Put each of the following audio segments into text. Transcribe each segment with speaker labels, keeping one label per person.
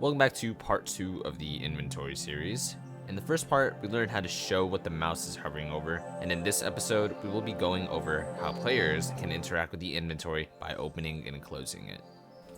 Speaker 1: Welcome back to part 2 of the inventory series. In the first part, we learned how to show what the mouse is hovering over, and in this episode, we will be going over how players can interact with the inventory by opening and closing it.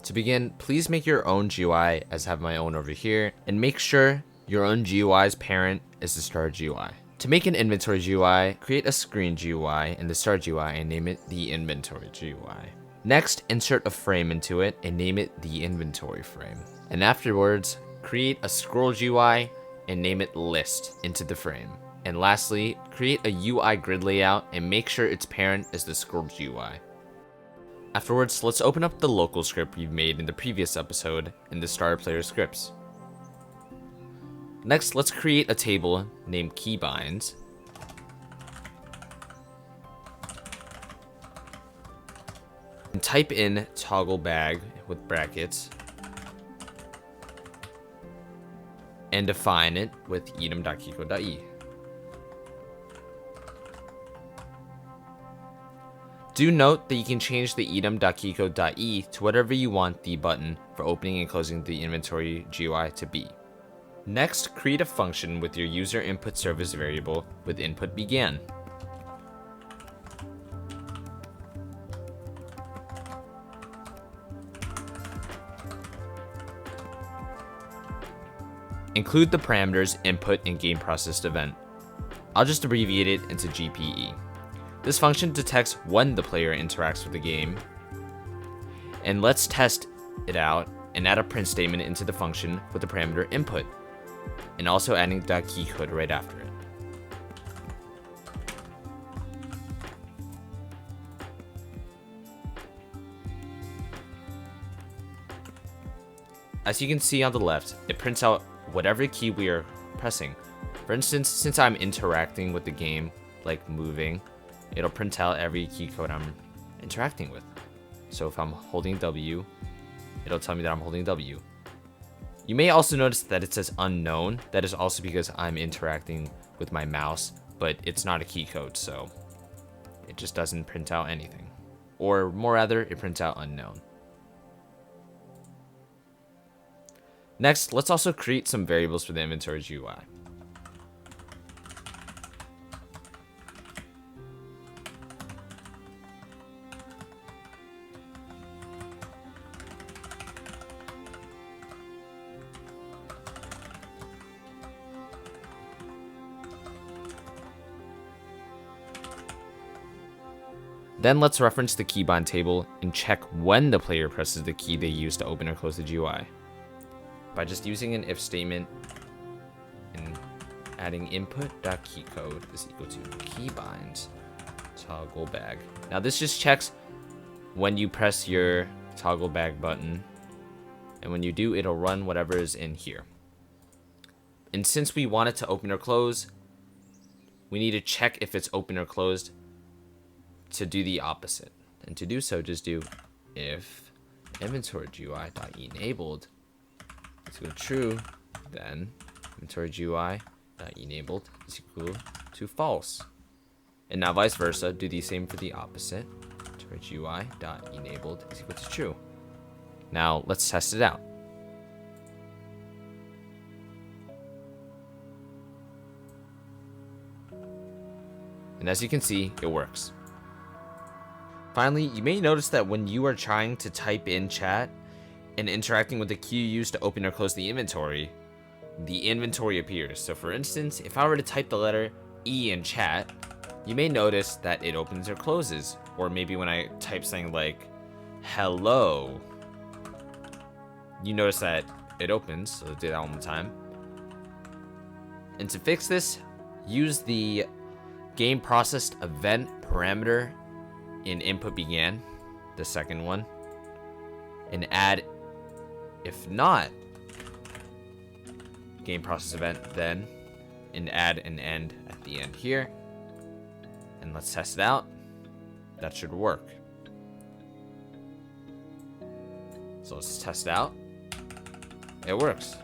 Speaker 1: To begin, please make your own GUI, as I have my own over here, and make sure your own GUI's parent is the Star GUI. To make an inventory GUI, create a screen GUI in the Star GUI and name it the inventory GUI. Next, insert a frame into it and name it the inventory frame. And afterwards, create a scroll GUI and name it list into the frame. And lastly, create a UI grid layout and make sure its parent is the scroll GUI. Afterwards, let's open up the local script we've made in the previous episode in the Star Player scripts. Next, let's create a table named keybinds. And type in toggle bag with brackets and define it with item.keycode.e. Do note that you can change the item.keycode.e to whatever you want the button for opening and closing the inventory GUI to be. Next, create a function with your user input service variable with input began. Include the parameters input and game processed event. I'll just abbreviate it into GPE. This function detects when the player interacts with the game. And let's test it out and add a print statement into the function with the parameter input, and also adding .keycode right after it. As you can see on the left, it prints out whatever key we are pressing. For instance, since I'm interacting with the game, like moving, it'll print out every key code I'm interacting with. So if I'm holding W, it'll tell me that I'm holding W. You may also notice that it says unknown. That is also because I'm interacting with my mouse, but it's not a key code, so it just doesn't print out anything. Or more rather, it prints out unknown. Next, let's also create some variables for the inventory GUI. Then let's reference the keybind table and check when the player presses the key they use to open or close the GUI. By just using an if statement and adding input.keycode is equal to keybinds toggle bag. Now this just checks when you press your toggle bag button, and when you do, it'll run whatever is in here. And since we want it to open or close, we need to check if it's open or closed to do the opposite. And to do so, just do if inventory GUI.enabled is equal to true, then inventory GUI.enabled is equal to false. And now vice versa, do the same for the opposite. Inventory GUI.enabled is equal to true. Now let's test it out. And as you can see, it works. Finally, you may notice that when you are trying to type in chat and interacting with the key you use to open or close the inventory appears. So for instance, if I were to type the letter E in chat, you may notice that it opens or closes. Or maybe when I type something like hello, you notice that it opens. So let's do that one more time. And to fix this, use the game processed event parameter in input began, the second one, and add if not game process event then, and add an end at the end here. And let's test it out. That should work. So let's test it out. It works.